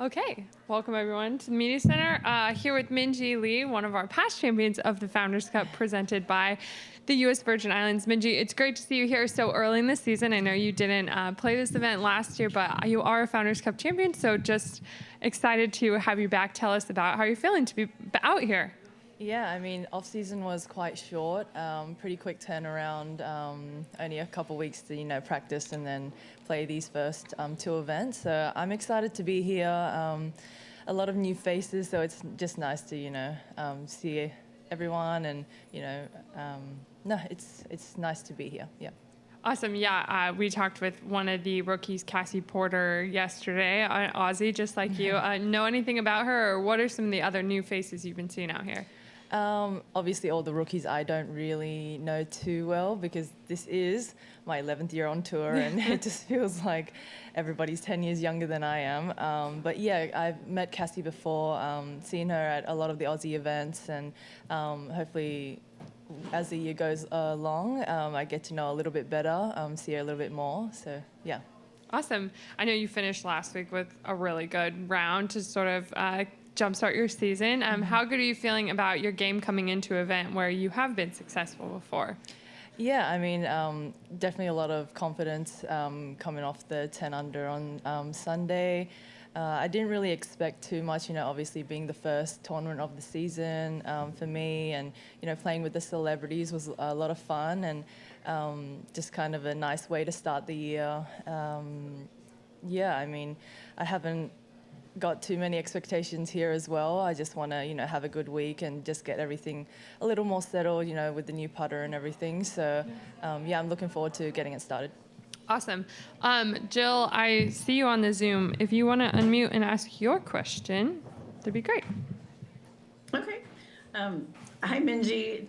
Okay, welcome everyone to the Media Center. Here with Minjee Lee, one of our past champions of the Founders Cup presented by the U.S. Virgin Islands. Minjee, it's great to see you here so early in the season. I know you didn't play this event last year, but you are a Founders Cup champion, so just excited to have you back. Tell us about how you're feeling to be out here. Yeah, I mean, off-season was quite short, pretty quick turnaround, only a couple weeks to, practice and then play these first two events. So I'm excited to be here. A lot of new faces, so it's just nice to, see everyone and, no, it's nice to be here, yeah. Awesome. Yeah, we talked with one of the rookies, Cassie Porter, yesterday, Aussie, just like you. Know anything about her, or what are some of the other new faces you've been seeing out here? Obviously, all the rookies I don't really know too well because this is my 11th year on tour and it just feels like everybody's 10 years younger than I am. But yeah, I've met Cassie before, seen her at a lot of the Aussie events, and hopefully as the year goes along, I get to know a little bit better, see her a little bit more. So yeah. Awesome. I know you finished last week with a really good round to sort of jumpstart your season. How good are you feeling about your game coming into an event where you have been successful before? Yeah, I mean, definitely a lot of confidence coming off the 10 under on Sunday. I didn't really expect too much, obviously being the first tournament of the season for me, and, playing with the celebrities was a lot of fun, and just kind of a nice way to start the year. Yeah, I mean, I haven't got too many expectations here as well. I just want to, have a good week and just get everything a little more settled, with the new putter and everything. So, yeah, I'm looking forward to getting it started. Awesome. Jill, I see you on the Zoom. If you want to unmute and ask your question, that'd be great. Okay. Hi, Minjee.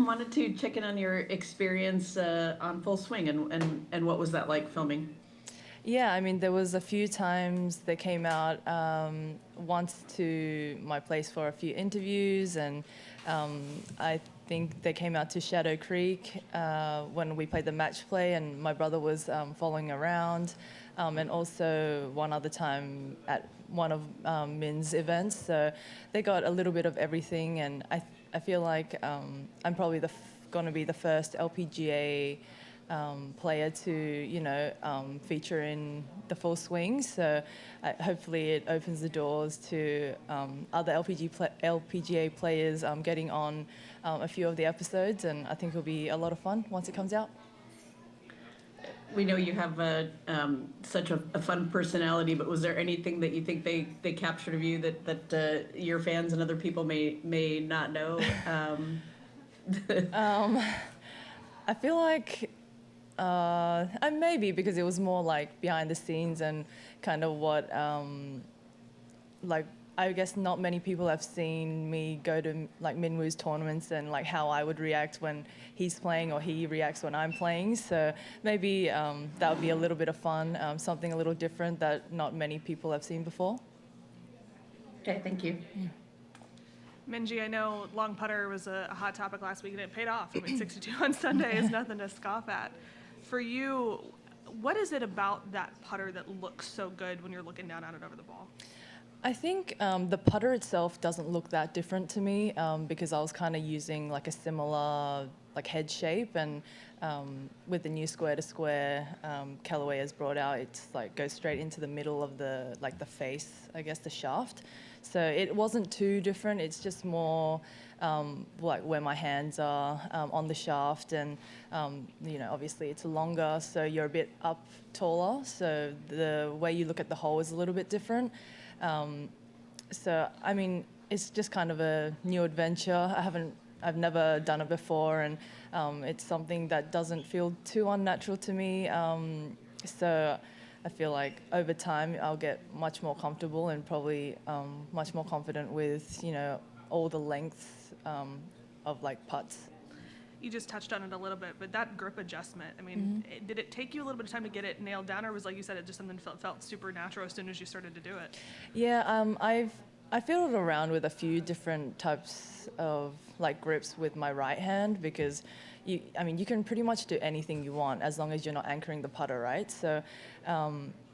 Wanted to check in on your experience on Full Swing and what was that like filming? Yeah, I mean, there was a few times they came out, once to my place for a few interviews, and I think they came out to Shadow Creek when we played the match play, and my brother was following around, and also one other time at one of Min's events. So they got a little bit of everything, and I feel like I'm probably going to be the first LPGA player to, feature in the Full Swing. So hopefully it opens the doors to other LPGA players getting on a few of the episodes, and I think it'll be a lot of fun once it comes out. We know you have such a fun personality, but was there anything that you think they captured of you that your fans and other people may not know? I feel like maybe because it was more like behind the scenes and kind of what, like, I guess not many people have seen me go to like Minwoo's tournaments and like how I would react when he's playing or he reacts when I'm playing. So maybe that would be a little bit of fun, something a little different that not many people have seen before. Okay, thank you. Minjee, I know long putter was a hot topic last week and it paid off. I mean, 62 on Sunday is nothing to scoff at. For you, what is it about that putter that looks so good when you're looking down at it over the ball? I think the putter itself doesn't look that different to me because I was kind of using like a similar like head shape, and with the new square to square Callaway has brought out, it's like goes straight into the middle of the face, I guess, the shaft. So it wasn't too different. It's just more like where my hands are on the shaft, and obviously it's longer, so you're a bit up taller. So the way you look at the hole is a little bit different. So I mean, it's just kind of a new adventure. I've never done it before, and it's something that doesn't feel too unnatural to me. So I feel like over time I'll get much more comfortable and probably much more confident with, all the lengths of like putts. You just touched on it a little bit, but that grip adjustment, I mean, did it take you a little bit of time to get it nailed down, or was, like you said, it just something felt super natural as soon as you started to do it? Yeah, I fiddled around with a few different types of like grips with my right hand because, you can pretty much do anything you want as long as you're not anchoring the putter, right? So,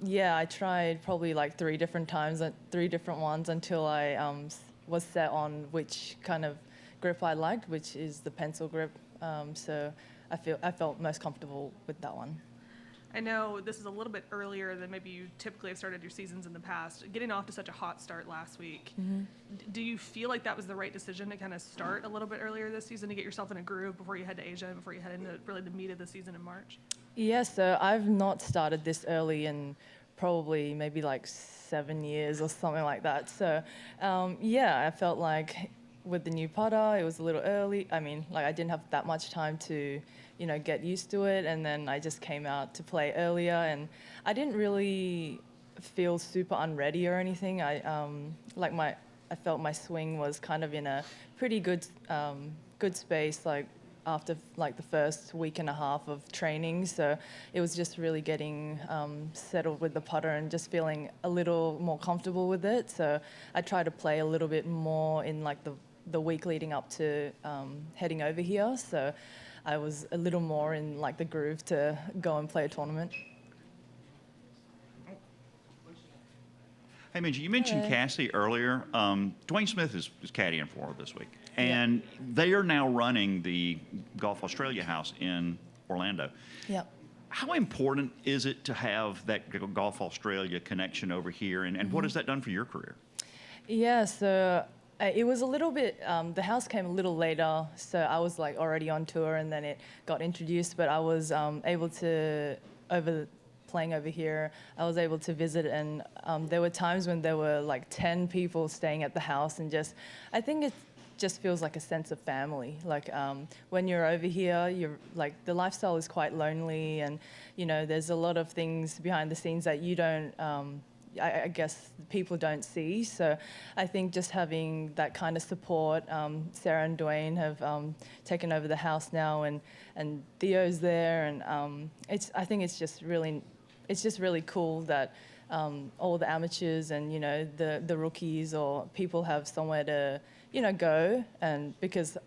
yeah, I tried probably like 3 different times, 3 different ones until I was set on which kind of grip I liked, which is the pencil grip. So I felt most comfortable with that one. I know this is a little bit earlier than maybe you typically have started your seasons in the past. Getting off to such a hot start last week, do you feel like that was the right decision to kind of start a little bit earlier this season to get yourself in a groove before you head to Asia and before you head into really the meat of the season in March? Yeah, so I've not started this early in probably maybe like 7 years or something like that. So, yeah, I felt like with the new putter, it was a little early. I mean, like I didn't have that much time to, get used to it. And then I just came out to play earlier, and I didn't really feel super unready or anything. I felt my swing was kind of in a pretty good space, like after like the first week and a half of training. So it was just really getting settled with the putter and just feeling a little more comfortable with it. So I tried to play a little bit more in like the week leading up to heading over here. So I was a little more in like the groove to go and play a tournament. Hey, Minjee, you mentioned Hello. Cassie earlier. Dwayne Smith is caddying for her this week. And they are now running the Golf Australia house in Orlando. Yep. How important is it to have that Golf Australia connection over here? And what has that done for your career? Yeah, so it was a little bit, the house came a little later, so I was like already on tour and then it got introduced, but I was able to, playing over here, I was able to visit, and there were times when there were like 10 people staying at the house, and I think it just feels like a sense of family. Like when you're over here, you're like, the lifestyle is quite lonely, and there's a lot of things behind the scenes that you don't, I guess people don't see. So I think just having that kind of support, Sarah and Dwayne have taken over the house now, and Theo's there, and I think it's just really cool that all the amateurs and the rookies or people have somewhere to go. And because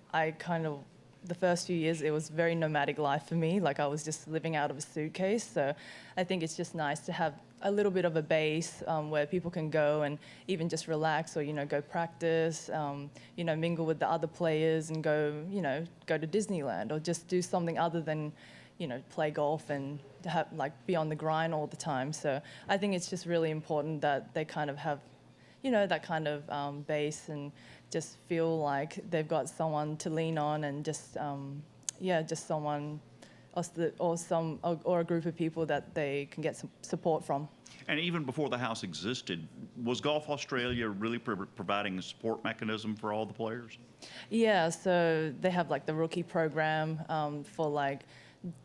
the first few years it was very nomadic life for me, like I was just living out of a suitcase. So I think it's just nice to have a little bit of a base where people can go and even just relax, or go practice, mingle with the other players, and go to Disneyland, or just do something other than play golf and be on the grind all the time. So I think it's just really important that they kind of have that kind of base, and just feel like they've got someone to lean on, and just someone or a group of people that they can get some support from. And even before the house existed, was Golf Australia really providing a support mechanism for all the players? Yeah, so they have like the rookie program for like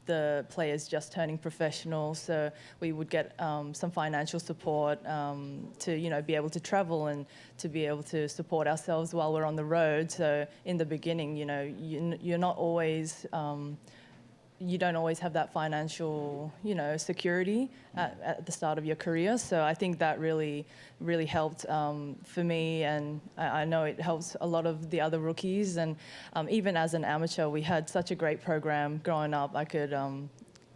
the players just turning professional. So we would get some financial support to be able to travel and to be able to support ourselves while we're on the road. So in the beginning, you're not always you don't always have that financial, security at the start of your career. So I think that really, really helped for me, and I know it helps a lot of the other rookies. And even as an amateur, we had such a great program growing up.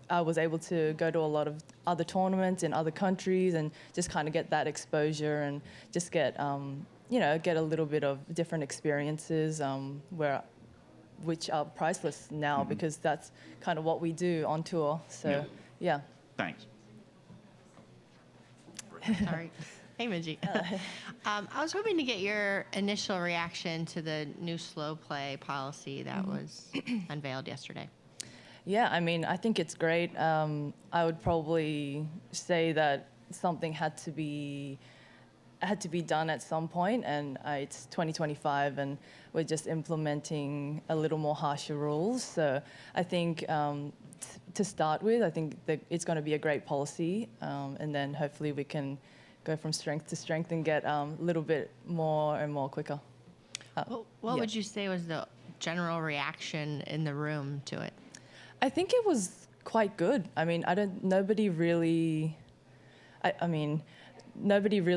I was able to go to a lot of other tournaments in other countries and just kind of get that exposure, and just get a little bit of different experiences which are priceless now, because that's kind of what we do on tour. So, yeah. Thanks. Sorry. Hey, Minjee. I was hoping to get your initial reaction to the new slow play policy that was unveiled yesterday. Yeah, I mean, I think it's great. I would probably say that something had to be done at some point, and it's 2025, and we're just implementing a little more harsher rules. So I think to start with, I think that it's going to be a great policy, and then hopefully we can go from strength to strength and get a little bit more and more quicker. What would you say was the general reaction in the room to it? I think it was quite good. I mean, nobody really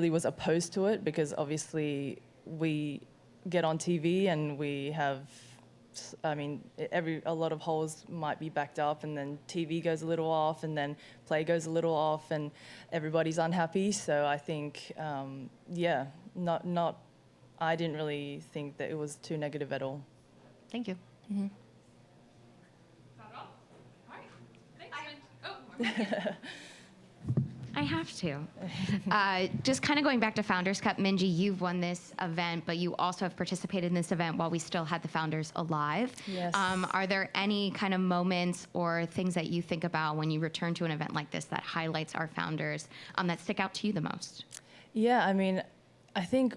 was opposed to it, because obviously we get on TV and we have I mean, a lot of holes might be backed up, and then TV goes a little off, and then play goes a little off, and everybody's unhappy. So I think, yeah, I didn't really think that it was too negative at all. Thank you. Not at all. All right. Thanks, Minjee. I have to. Just kind of going back to Founders Cup, Minjee, you've won this event, but you also have participated in this event while we still had the founders alive. Yes. Are there any kind of moments or things that you think about when you return to an event like this that highlights our founders that stick out to you the most? Yeah, I mean, I think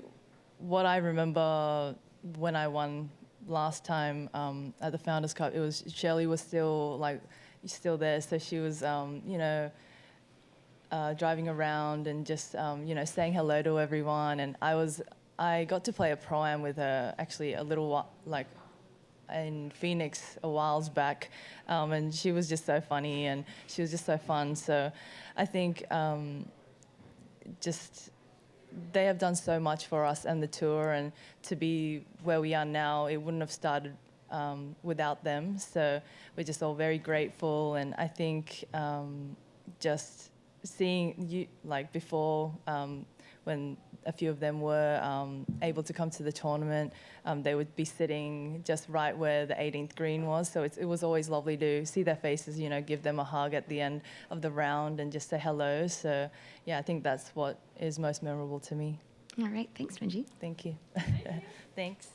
what I remember when I won last time at the Founders Cup, it was Shirley was still there, so she was, driving around and just, saying hello to everyone. And I got to play a pro-am with her actually a little while, in Phoenix a whiles back, and she was just so funny and she was just so fun. So I think just they have done so much for us and the tour, and to be where we are now, it wouldn't have started without them. So we're just all very grateful, and I think just seeing you before when a few of them were able to come to the tournament, they would be sitting just right where the 18th green was. So it was always lovely to see their faces, give them a hug at the end of the round and just say hello. So yeah, I think that's what is most memorable to me. All right. Thanks, Minjee. Thank you. Thanks.